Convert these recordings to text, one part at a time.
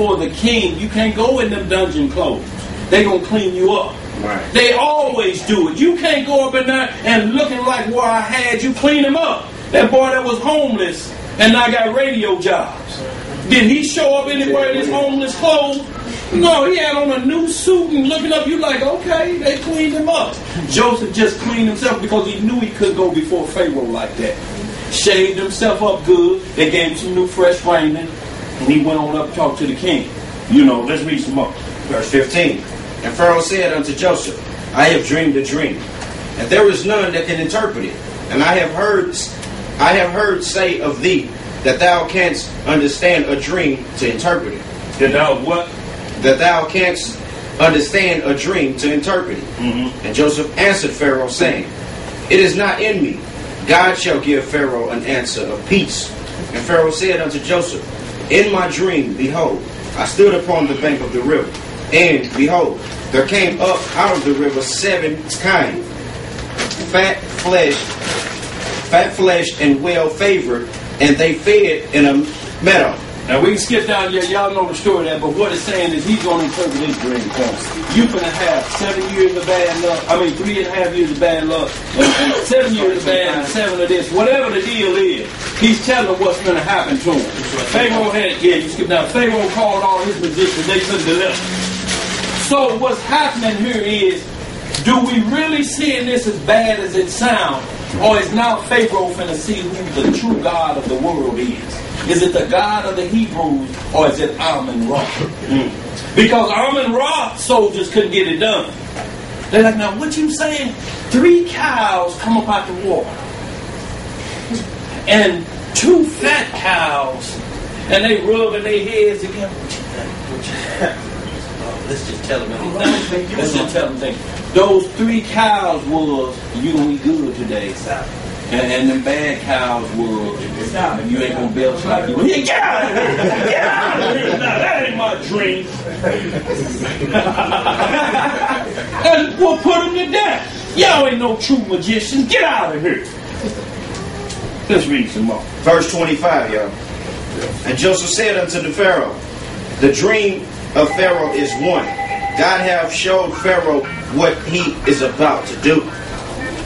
before the king, you can't go in them dungeon clothes. They gonna clean you up. Right. They always do it. You can't go up in there and looking like where I had you, clean him up. That boy that was homeless and now got radio jobs. Did he show up anywhere in his homeless clothes? No, he had on a new suit and looking up, you like, okay, they cleaned him up. Joseph just cleaned himself because he knew he couldn't go before Pharaoh like that. Shaved himself up good. They gave him some new fresh raiment. And he went on up to talk to the king. You know, let's read some more. Verse 15. And Pharaoh said unto Joseph, I have dreamed a dream, and there is none that can interpret it. And I have heard say of thee that thou canst understand a dream to interpret it. That thou what? That thou canst understand a dream to interpret it. Mm-hmm. And Joseph answered Pharaoh, saying, It is not in me. God shall give Pharaoh an answer of peace. And Pharaoh said unto Joseph, In my dream, behold, I stood upon the bank of the river, and behold, there came up out of the river 7 kine, fat flesh and well favored, and they fed in a meadow. Now we can skip down here, y'all know the story of that, but what it's saying is he's going to interpret his dream for us. You're going to have 7 years of bad luck, 3.5 years of bad luck, and 7 years of bad, and 7 of this. Whatever the deal is, he's telling what's going to happen to him. Pharaoh you skip down. Pharaoh called all his magicians, they couldn't deliver. So what's happening here is, do we really see this as bad as it sounds? Or is now Pharaoh finna see who the true God of the world is? Is it the God of the Hebrews, or is it Amun-Ra? Because Amun-Ra soldiers couldn't get it done. They're like, now what you saying? 3 cows come up out the water. And 2 fat cows, and they rubbing their heads together. Let's just tell them anything. Let's just tell them things. Those 3 cows was, you gonna eat good today. And them bad cows was, you ain't gonna belch like you. Yeah, get out of here! Get out of here! Now, that ain't my dream. And we'll put them to death. Y'all ain't no true magicians. Get out of here. Let's read some more. Verse 25, y'all. And Joseph said unto the Pharaoh, The dream of Pharaoh is one. God hath showed Pharaoh what he is about to do.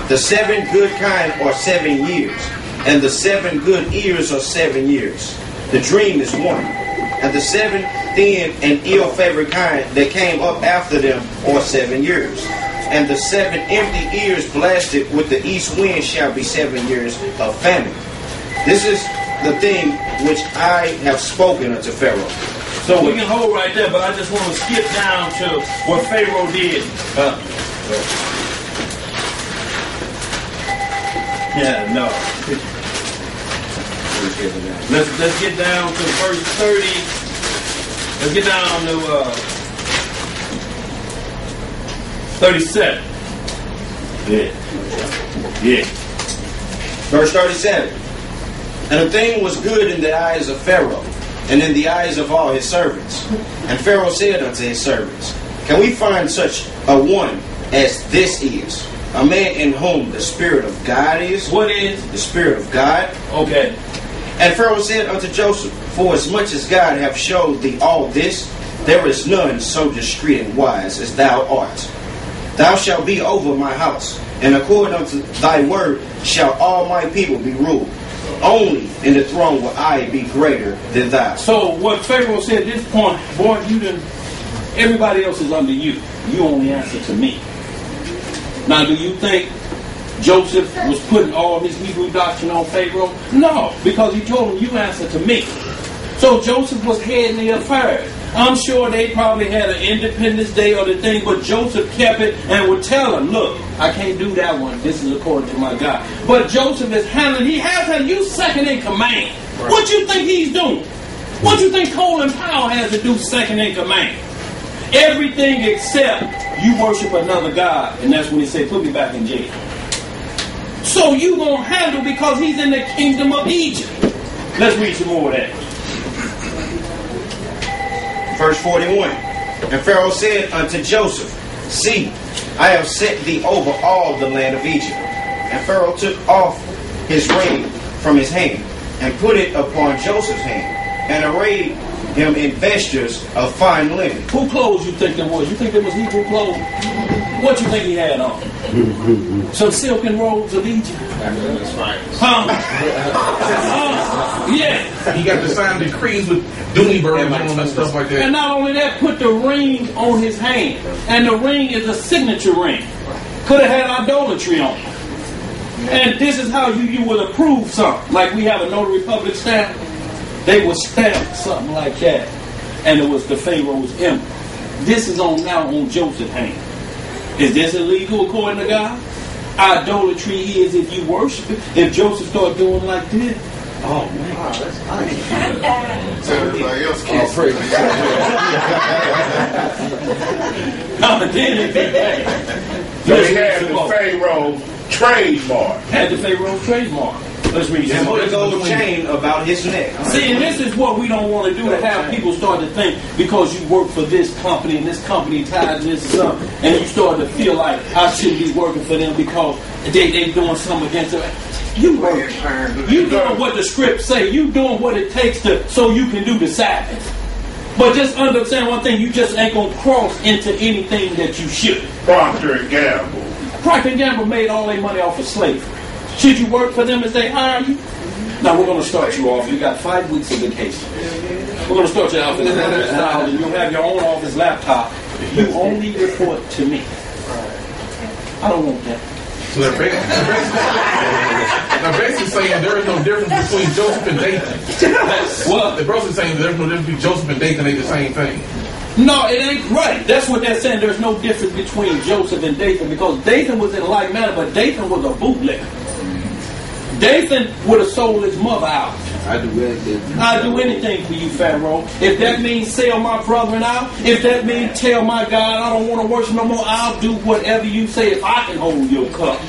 The 7 good kine are 7 years, and the 7 good ears are 7 years. The dream is one. And the 7 thin and ill-favored kine that came up after them are 7 years. And the 7 empty ears blasted with the east wind shall be 7 years of famine. This is the thing which I have spoken unto Pharaoh. So we can hold right there, but I just want to skip down to what Pharaoh did. No. Let's get down to verse 30. Let's get down to 37. Yeah. Verse 37. And the thing was good in the eyes of Pharaoh, and in the eyes of all his servants. And Pharaoh said unto his servants, Can we find such a one as this is? A man in whom the Spirit of God is. What is? The Spirit of God. Okay. And Pharaoh said unto Joseph, For as much as God hath showed thee all this, there is none so discreet and wise as thou art. Thou shalt be over my house, and according unto thy word shall all my people be ruled. Only in the throne will I be greater than thou. So what Pharaoh said at this point, boy, everybody else is under you. You only answer to me. Now, do you think Joseph was putting all his Hebrew doctrine on Pharaoh? No, because he told him, you answer to me. So Joseph was heading the affairs. I'm sure they probably had an Independence Day or the thing, but Joseph kept it and would tell him, look, I can't do that one. This is according to my God. But Joseph is handling, he has him, you second in command. Right. What you think he's doing? What you think Colin Powell has to do second in command? Everything except you worship another God. And that's when he said, put me back in jail. So you gonna handle because he's in the kingdom of Egypt. Let's read some more of that. Verse 41. And Pharaoh said unto Joseph, See, I have set thee over all the land of Egypt. And Pharaoh took off his ring from his hand, and put it upon Joseph's hand, and arrayed him in vestures of fine linen. Who clothes you think there was? You think there was Hebrew clothes? What you think he had on? Some silken robes of Egypt? Huh? Yeah. He got to sign decrees with dooney birds and stuff like that. And not only that, put the ring on his hand. And the ring is a signature ring. Could have had idolatry on it. And this is how you would approve something. Like we have a notary public stamp. They would stamp something like that. And it was the Pharaoh's emblem. This is now on Joseph's hand. Is this illegal according to God? Idolatry is if you worship it. If Joseph started doing like this, oh man. Wow, that's nice. So everybody else can't praise So he had the Pharaoh's trademark. Had the Pharaoh's trademark. Let's read And put a gold chain about his neck. See, and this is what we don't want to do, to have people start to think because you work for this company and this company tied to this and you start to feel like I shouldn't be working for them because they doing something against it. You work. You doing what the script say. You doing what it takes so you can do the Sabbath. But just understand one thing, you just ain't going to cross into anything that you should. Procter and Gamble. Procter and Gamble made all their money off of slavery. Should you work for them as they hire you? Now we're going to start you off. You got 5 weeks of vacation. We're going to start you off in $100,000 and you'll have your own office laptop. You only report to me. I don't want that. So they're basically saying there is no difference between Joseph and Dathan. What? They're basically saying there's no difference between Joseph and Dathan. They're the same thing. No, it ain't right. That's what they're saying. There's no difference between Joseph and Dathan because Dathan was in like manner, but Dathan was a bootlegger. Dathan would have sold his mother out. I do anything. I'll do anything for you, Pharaoh. If that means sell my brethren out, if that means tell my God I don't want to worship no more, I'll do whatever you say if I can hold your cup.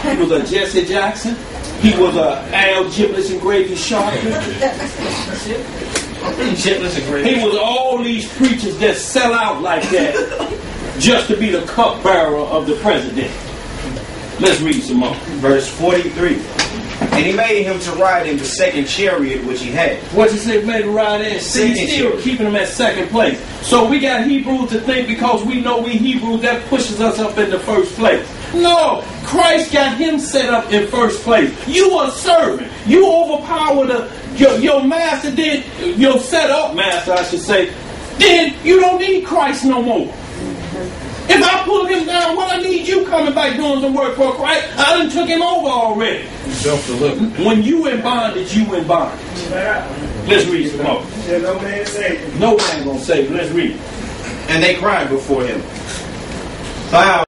He was a Jesse Jackson. He was a Al Giblets and Gravy Sharpton. He was all these preachers that sell out like that just to be the cupbearer of the president. Let's read some more. Verse 43. And he made him to ride in the second chariot which he had. What you say, made him ride in? See, he's still keeping him at second place. So we got Hebrews to think because we know we Hebrews, that pushes us up in the first place. No, Christ got him set up in first place. You are servant. You overpower your master, then your set up master, I should say. Then you don't need Christ no more. If I pull him down, what I need you coming back doing some work for Christ? I done took him over already. When you in bondage, you in bondage. Let's read some more. No man saved him. No man gonna save him. Let's read. And they cried before him, Thou